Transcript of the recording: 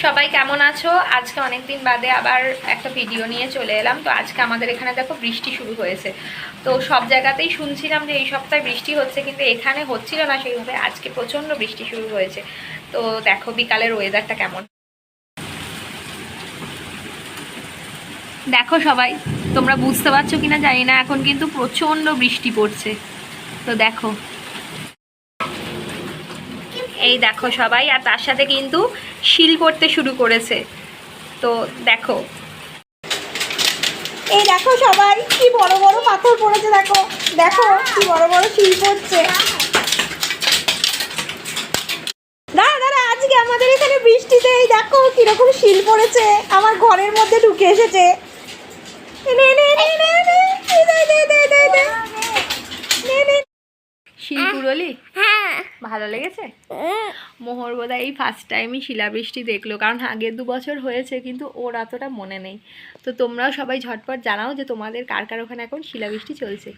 সবাই কেমন আছো? আজকে অনেক দিন বাদে আবার একটা ভিডিও নিয়ে চলে এলাম। তো আজকে আমাদের এখানে দেখো বৃষ্টি শুরু হয়েছে। তো সব জায়গাতেই শুনছিলাম যে এই সপ্তাহে বৃষ্টি হচ্ছে, কিন্তু এখানে হচ্ছিল না সেইভাবে। আজকে প্রচণ্ড বৃষ্টি শুরু হয়েছে। তো দেখো বিকালের ওয়েদারটা কেমন। দেখো সবাই, তোমরা বুঝতে পারছো কিনা জানি না, এখন কিন্তু প্রচণ্ড বৃষ্টি পড়ছে। তো দেখো, এই দেখো সবাই, আর তার সাথে কিন্তু শিল পড়তে শুরু করেছে। তো দেখো, এই দেখো সবাই, কি বড় বড় পাথর পড়েছে। দেখো দেখো কি বড় বড় শিল পড়ছে। দাঁড়া দাঁড়া, আজকে আমাদের এখানে বৃষ্টিতে এই দেখো কিরকম শিল পড়েছে, আমার ঘরের মধ্যে ঢুকে এসেছে। শিল কুড়োলি? ভালো লেগেছে? মোহর বোধহয় এই ফার্স্ট টাইমই শিলাবৃষ্টি দেখলো, কারণ আগের 2 বছর হয়েছে কিন্তু ওর অতটা মনে নেই। তো তোমরাও সবাই ঝটপট জানাও যে তোমাদের কার কার ওখানে এখন শিলাবৃষ্টি চলছে।